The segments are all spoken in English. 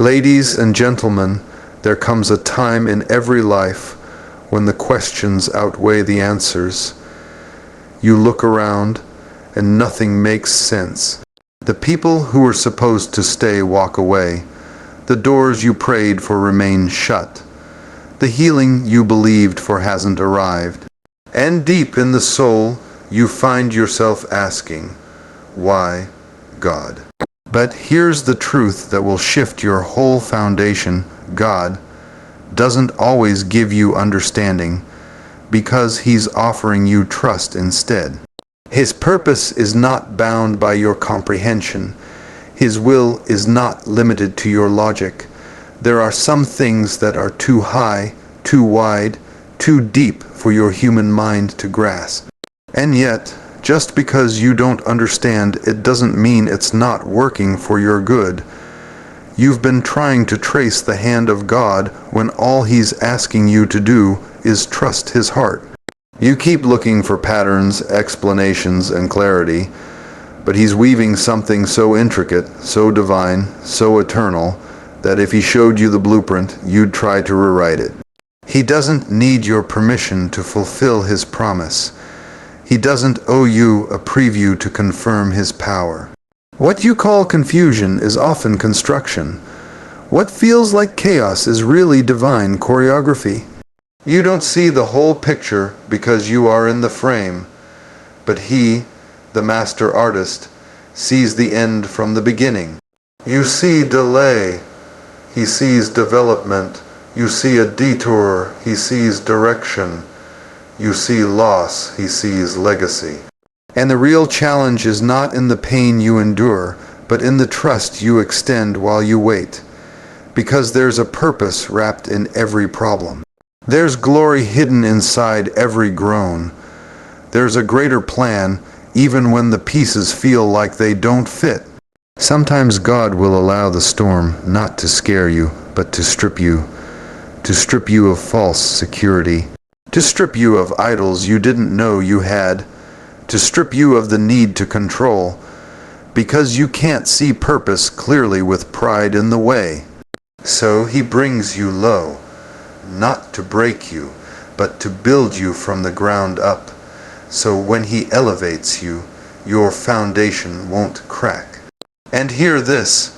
Ladies and gentlemen, there comes a time in every life when the questions outweigh the answers. You look around and nothing makes sense. The people who were supposed to stay walk away. The doors you prayed for remain shut. The healing you believed for hasn't arrived. And deep in the soul, you find yourself asking, why God? But here's the truth that will shift your whole foundation. God doesn't always give you understanding because He's offering you trust instead. His purpose is not bound by your comprehension. His will is not limited to your logic. There are some things that are too high, too wide, too deep for your human mind to grasp. And yet, just because you don't understand, it doesn't mean it's not working for your good. You've been trying to trace the hand of God when all He's asking you to do is trust His heart. You keep looking for patterns, explanations, and clarity, but He's weaving something so intricate, so divine, so eternal, that if He showed you the blueprint, you'd try to rewrite it. He doesn't need your permission to fulfill His promise. He doesn't owe you a preview to confirm His power. What you call confusion is often construction. What feels like chaos is really divine choreography. You don't see the whole picture because you are in the frame, but He, the master artist, sees the end from the beginning. You see delay, He sees development. You see a detour, He sees direction. You see loss, He sees legacy. And the real challenge is not in the pain you endure, but in the trust you extend while you wait. Because there's a purpose wrapped in every problem. There's glory hidden inside every groan. There's a greater plan, even when the pieces feel like they don't fit. Sometimes God will allow the storm not to scare you, but to strip you. To strip you of false security. To strip you of idols you didn't know you had. To strip you of the need to control. Because you can't see purpose clearly with pride in the way. So He brings you low. Not to break you, but to build you from the ground up. So when He elevates you, your foundation won't crack. And hear this,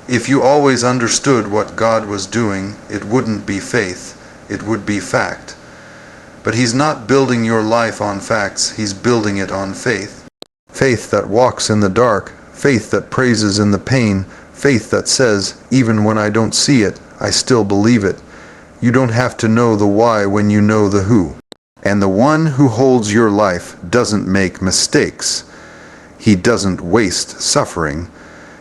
if you always understood what God was doing, it wouldn't be faith, it would be fact. But He's not building your life on facts, He's building it on faith. Faith that walks in the dark, faith that praises in the pain, faith that says, even when I don't see it, I still believe it. You don't have to know the why when you know the who. And the one who holds your life doesn't make mistakes. He doesn't waste suffering.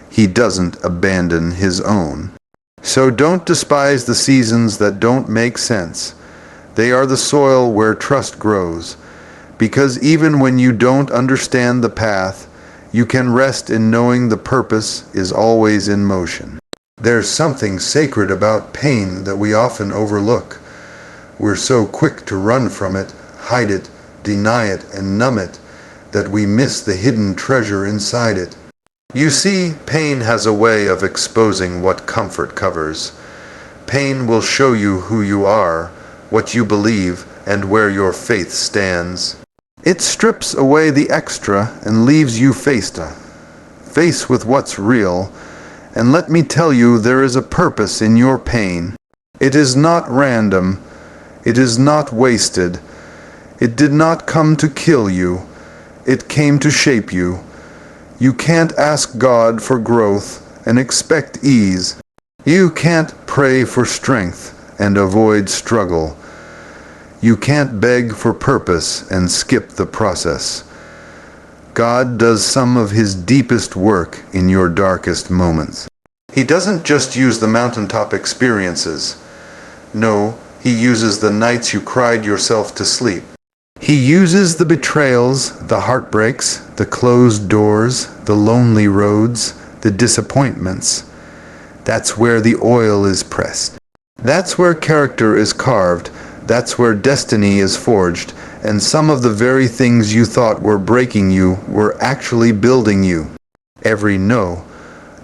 He doesn't abandon His own. So don't despise the seasons that don't make sense. They are the soil where trust grows. Because even when you don't understand the path, you can rest in knowing the purpose is always in motion. There's something sacred about pain that we often overlook. We're so quick to run from it, hide it, deny it, and numb it, that we miss the hidden treasure inside it. You see, pain has a way of exposing what comfort covers. Pain will show you who you are, what you believe, and where your faith stands. It strips away the extra and leaves you face with what's real. And let me tell you, there is a purpose in your pain. It is not random. It is not wasted. It did not come to kill you. It came to shape you. You can't ask God for growth and expect ease. You can't pray for strength and avoid struggle. You can't beg for purpose and skip the process. God does some of His deepest work in your darkest moments. He doesn't just use the mountaintop experiences. No, He uses the nights you cried yourself to sleep. He uses the betrayals, the heartbreaks, the closed doors, the lonely roads, the disappointments. That's where the oil is pressed. That's where character is carved. That's where destiny is forged. And some of the very things you thought were breaking you were actually building you. Every no,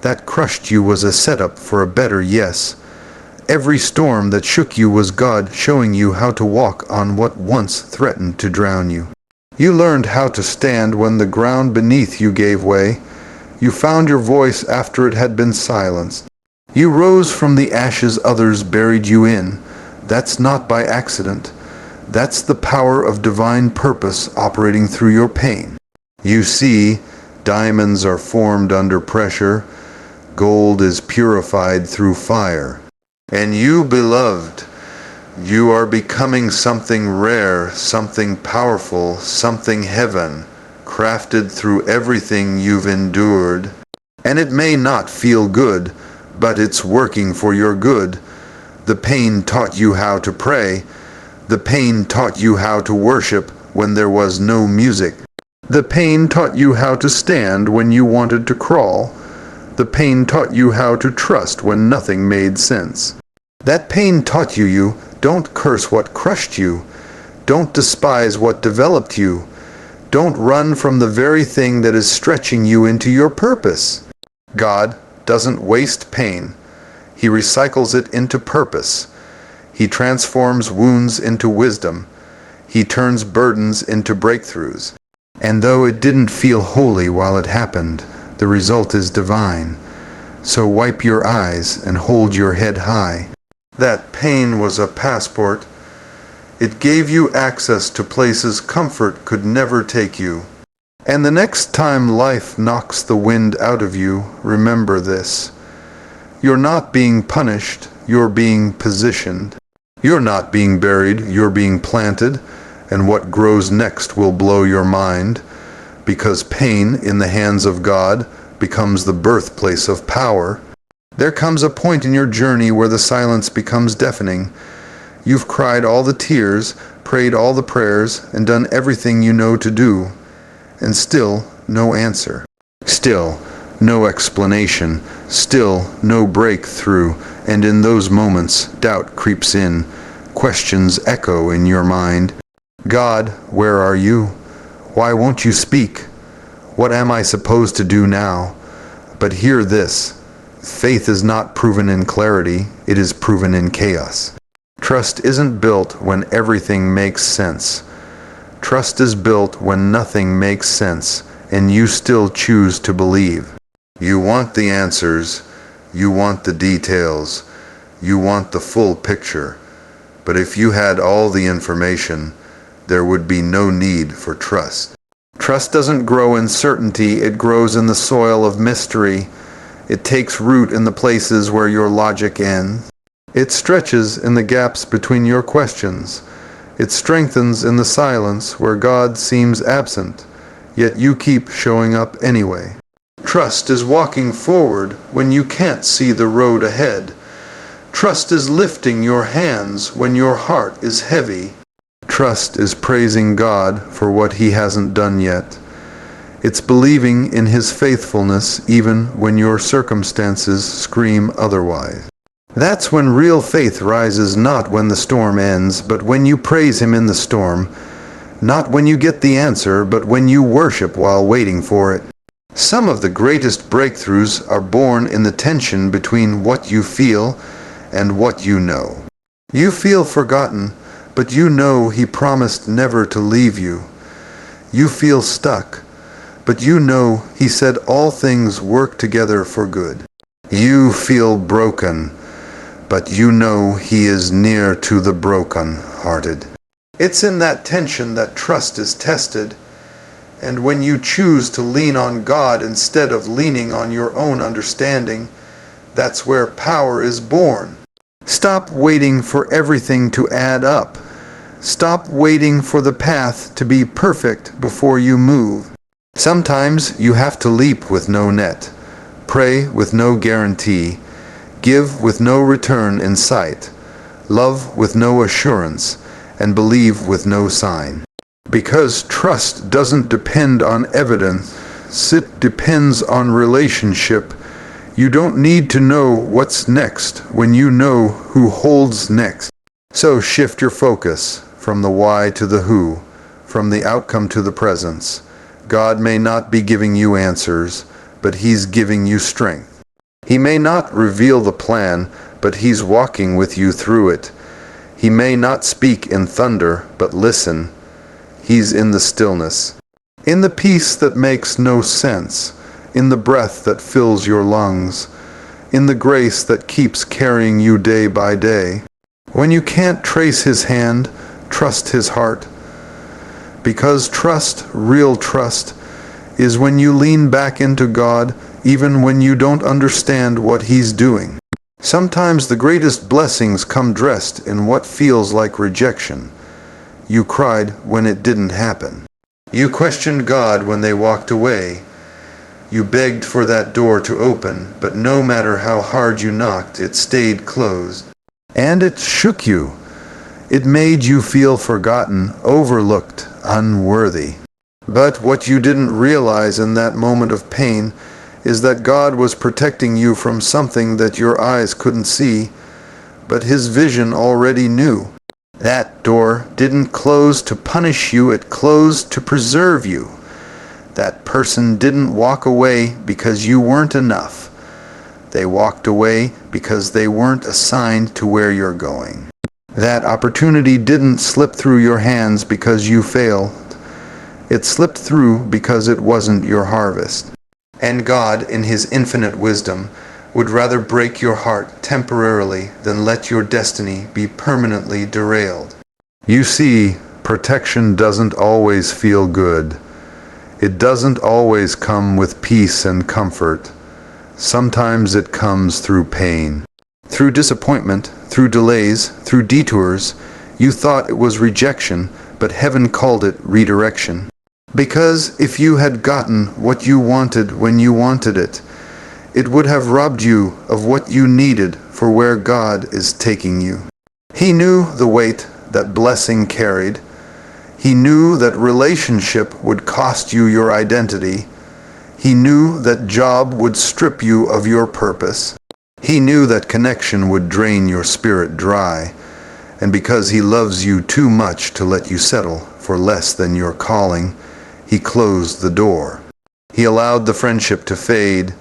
that crushed you was a setup for a better yes. Every storm that shook you was God showing you how to walk on what once threatened to drown you. You learned how to stand when the ground beneath you gave way. You found your voice after it had been silenced. You rose from the ashes others buried you in. That's not by accident. That's the power of divine purpose operating through your pain. You see, diamonds are formed under pressure. Gold is purified through fire. And you, beloved, you are becoming something rare, something powerful, something heaven, crafted through everything you've endured. And it may not feel good, but it's working for your good. The pain taught you how to pray. The pain taught you how to worship when there was no music. The pain taught you how to stand when you wanted to crawl. The pain taught you how to trust when nothing made sense. That pain taught you don't curse what crushed you. Don't despise what developed you. Don't run from the very thing that is stretching you into your purpose. God doesn't waste pain. He recycles it into purpose. He transforms wounds into wisdom. He turns burdens into breakthroughs. And though it didn't feel holy while it happened, the result is divine. So wipe your eyes and hold your head high. That pain was a passport. It gave you access to places comfort could never take you. And the next time life knocks the wind out of you, remember this. You're not being punished, you're being positioned. You're not being buried, you're being planted, and what grows next will blow your mind, because pain in the hands of God becomes the birthplace of power. There comes a point in your journey where the silence becomes deafening. You've cried all the tears, prayed all the prayers, and done everything you know to do, and still no answer. Still no explanation, still no breakthrough, and in those moments doubt creeps in, questions echo in your mind. God, where are you? Why won't you speak? What am I supposed to do now? But hear this. Faith is not proven in clarity, it is proven in chaos. Trust isn't built when everything makes sense. Trust is built when nothing makes sense, and you still choose to believe. You want the answers, you want the details, you want the full picture. But if you had all the information, there would be no need for trust. Trust doesn't grow in certainty, it grows in the soil of mystery. It takes root in the places where your logic ends. It stretches in the gaps between your questions. It strengthens in the silence where God seems absent, yet you keep showing up anyway. Trust is walking forward when you can't see the road ahead. Trust is lifting your hands when your heart is heavy. Trust is praising God for what He hasn't done yet. It's believing in His faithfulness even when your circumstances scream otherwise. That's when real faith rises, not when the storm ends, but when you praise Him in the storm. Not when you get the answer, but when you worship while waiting for it. Some of the greatest breakthroughs are born in the tension between what you feel and what you know. You feel forgotten, but you know He promised never to leave you. You feel stuck, but you know He said all things work together for good. You feel broken, but you know He is near to the broken-hearted. It's in that tension that trust is tested, and when you choose to lean on God instead of leaning on your own understanding, that's where power is born. Stop waiting for everything to add up. Stop waiting for the path to be perfect before you move. Sometimes you have to leap with no net, pray with no guarantee, give with no return in sight, love with no assurance, and believe with no sign. Because trust doesn't depend on evidence, it depends on relationship. You don't need to know what's next when you know who holds next. So shift your focus from the why to the who, from the outcome to the presence. God may not be giving you answers, but He's giving you strength. He may not reveal the plan, but He's walking with you through it. He may not speak in thunder, but listen. He's in the stillness, in the peace that makes no sense, in the breath that fills your lungs, in the grace that keeps carrying you day by day. When you can't trace His hand, trust His heart. Because trust, real trust, is when you lean back into God even when you don't understand what He's doing. Sometimes the greatest blessings come dressed in what feels like rejection. You cried when it didn't happen. You questioned God when they walked away. You begged for that door to open, but no matter how hard you knocked, it stayed closed. And it shook you. It made you feel forgotten, overlooked, unworthy. But what you didn't realize in that moment of pain is that God was protecting you from something that your eyes couldn't see, but His vision already knew. That door didn't close to punish you, it closed to preserve you. That person didn't walk away because you weren't enough. They walked away because they weren't assigned to where you're going. That opportunity didn't slip through your hands because you failed. It slipped through because it wasn't your harvest. And God, in His infinite wisdom, would rather break your heart temporarily than let your destiny be permanently derailed. You see, protection doesn't always feel good. It doesn't always come with peace and comfort. Sometimes it comes through pain. Through disappointment, through delays, through detours. You thought it was rejection, but heaven called it redirection. Because if you had gotten what you wanted when you wanted it, it would have robbed you of what you needed for where God is taking you. He knew the weight that blessing carried. He knew that relationship would cost you your identity. He knew that job would strip you of your purpose. He knew that connection would drain your spirit dry. And because He loves you too much to let you settle for less than your calling, He closed the door. He allowed the friendship to fade.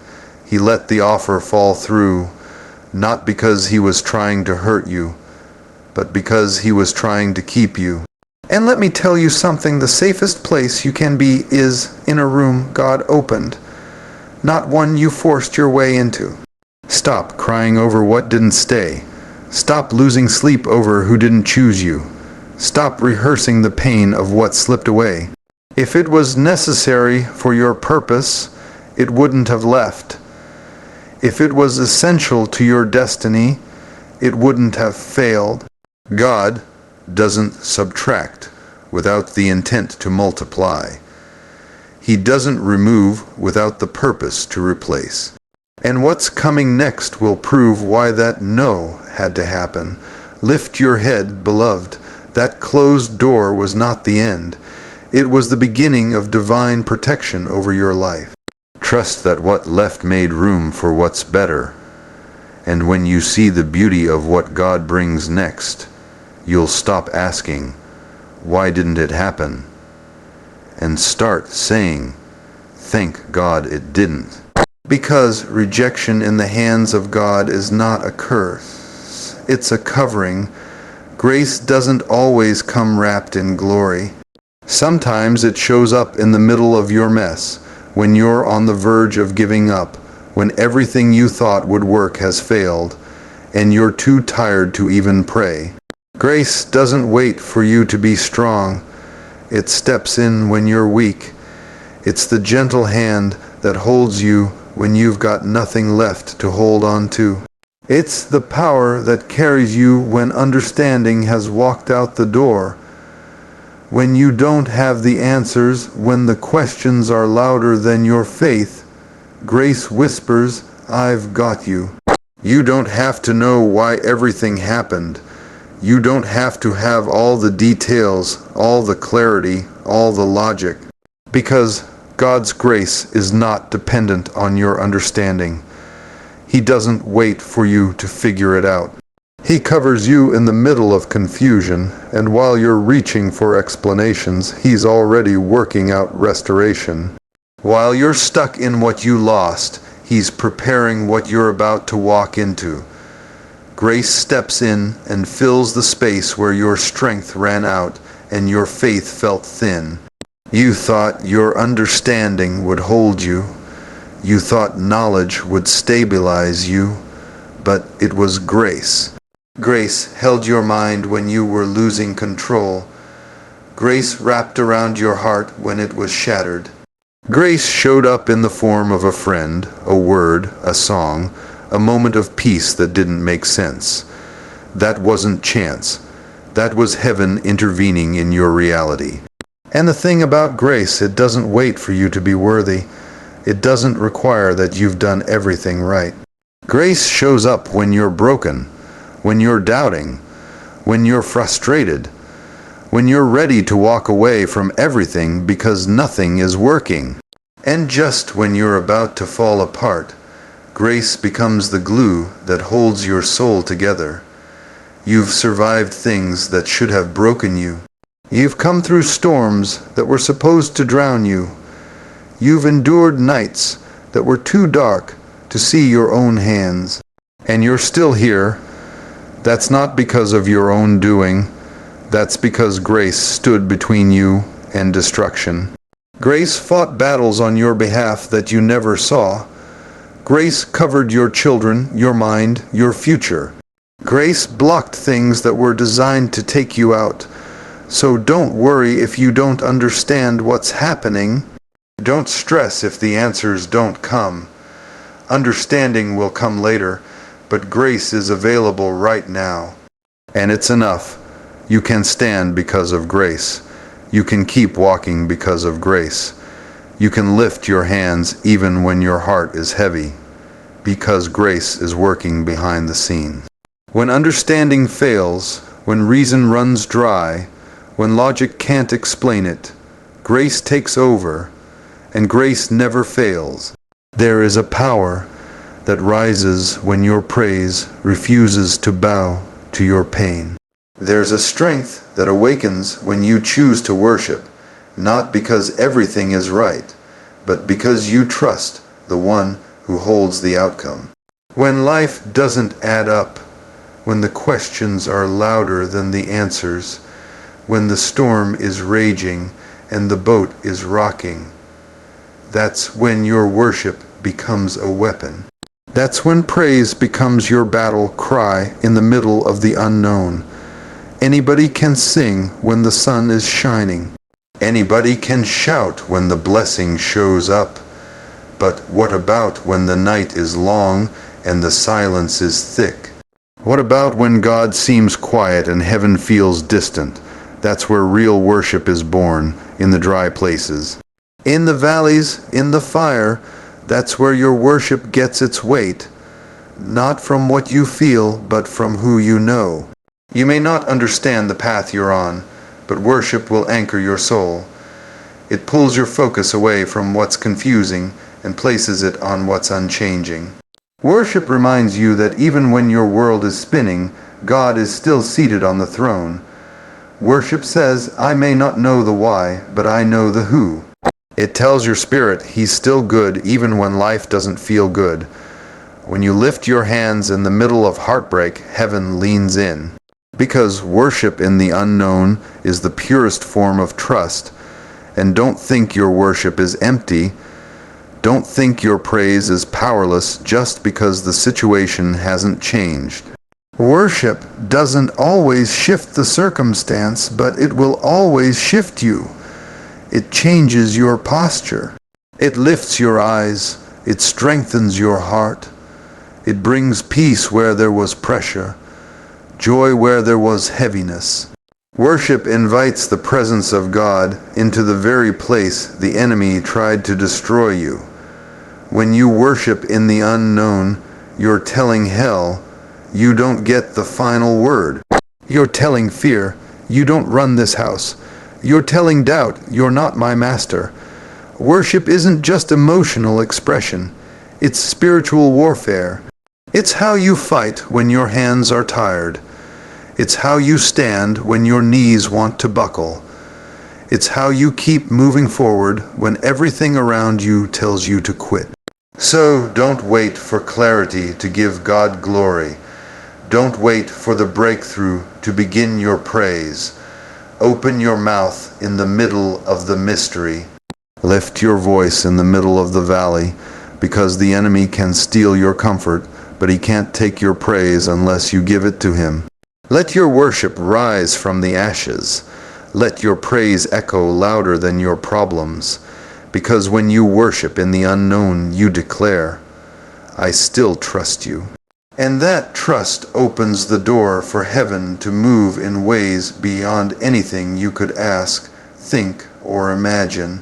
He let the offer fall through, not because He was trying to hurt you, but because He was trying to keep you. And let me tell you something, the safest place you can be is in a room God opened, not one you forced your way into. Stop crying over what didn't stay. Stop losing sleep over who didn't choose you. Stop rehearsing the pain of what slipped away. If it was necessary for your purpose, it wouldn't have left. If it was essential to your destiny, it wouldn't have failed. God doesn't subtract without the intent to multiply. He doesn't remove without the purpose to replace. And what's coming next will prove why that no had to happen. Lift your head, beloved. That closed door was not the end. It was the beginning of divine protection over your life. Trust that what left made room for what's better. And when you see the beauty of what God brings next, you'll stop asking, why didn't it happen? And start saying, thank God it didn't. Because rejection in the hands of God is not a curse. It's a covering. Grace doesn't always come wrapped in glory. Sometimes it shows up in the middle of your mess, when you're on the verge of giving up, when everything you thought would work has failed, and you're too tired to even pray. Grace doesn't wait for you to be strong. It steps in when you're weak. It's the gentle hand that holds you when you've got nothing left to hold on to. It's the power that carries you when understanding has walked out the door. When you don't have the answers, when the questions are louder than your faith, grace whispers, I've got you. You don't have to know why everything happened. You don't have to have all the details, all the clarity, all the logic. Because God's grace is not dependent on your understanding. He doesn't wait for you to figure it out. He covers you in the middle of confusion, and while you're reaching for explanations, He's already working out restoration. While you're stuck in what you lost, He's preparing what you're about to walk into. Grace steps in and fills the space where your strength ran out and your faith felt thin. You thought your understanding would hold you. You thought knowledge would stabilize you, but it was grace. Grace held your mind when you were losing control. Grace wrapped around your heart when it was shattered. Grace showed up in the form of a friend, a word, a song, a moment of peace that didn't make sense. That wasn't chance. That was heaven intervening in your reality. And the thing about grace, it doesn't wait for you to be worthy. It doesn't require that you've done everything right. Grace shows up when you're broken, when you're doubting, when you're frustrated, when you're ready to walk away from everything because nothing is working. And just when you're about to fall apart, grace becomes the glue that holds your soul together. You've survived things that should have broken you. You've come through storms that were supposed to drown you. You've endured nights that were too dark to see your own hands. And you're still here. That's not because of your own doing. That's because grace stood between you and destruction. Grace fought battles on your behalf that you never saw. Grace covered your children, your mind, your future. Grace blocked things that were designed to take you out. So don't worry if you don't understand what's happening. Don't stress if the answers don't come. Understanding will come later, but grace is available right now. And it's enough. You can stand because of grace. You can keep walking because of grace. You can lift your hands even when your heart is heavy, because grace is working behind the scenes. When understanding fails, when reason runs dry, when logic can't explain it, grace takes over, and grace never fails. There is a power that rises when your praise refuses to bow to your pain. There's a strength that awakens when you choose to worship, not because everything is right, but because you trust the one who holds the outcome. When life doesn't add up, when the questions are louder than the answers, when the storm is raging and the boat is rocking, that's when your worship becomes a weapon. That's when praise becomes your battle cry in the middle of the unknown. Anybody can sing when the sun is shining. Anybody can shout when the blessing shows up. But what about when the night is long and the silence is thick? What about when God seems quiet and heaven feels distant? That's where real worship is born, in the dry places. In the valleys, in the fire, that's where your worship gets its weight. Not from what you feel, but from who you know. You may not understand the path you're on, but worship will anchor your soul. It pulls your focus away from what's confusing and places it on what's unchanging. Worship reminds you that even when your world is spinning, God is still seated on the throne. Worship says, I may not know the why, but I know the who. It tells your spirit He's still good even when life doesn't feel good. When you lift your hands in the middle of heartbreak, heaven leans in. Because worship in the unknown is the purest form of trust. And don't think your worship is empty. Don't think your praise is powerless just because the situation hasn't changed. Worship doesn't always shift the circumstance, but it will always shift you. It changes your posture. It lifts your eyes. It strengthens your heart. It brings peace where there was pressure, joy where there was heaviness. Worship invites the presence of God into the very place the enemy tried to destroy you. When you worship in the unknown, you're telling hell, you don't get the final word. You're telling fear, you don't run this house. You're telling doubt, you're not my master. Worship isn't just emotional expression. It's spiritual warfare. It's how you fight when your hands are tired. It's how you stand when your knees want to buckle. It's how you keep moving forward when everything around you tells you to quit. So don't wait for clarity to give God glory. Don't wait for the breakthrough to begin your praise. Open your mouth in the middle of the mystery. Lift your voice in the middle of the valley, because the enemy can steal your comfort, but he can't take your praise unless you give it to him. Let your worship rise from the ashes. Let your praise echo louder than your problems, because when you worship in the unknown, you declare, I still trust you. And that trust opens the door for heaven to move in ways beyond anything you could ask, think, or imagine.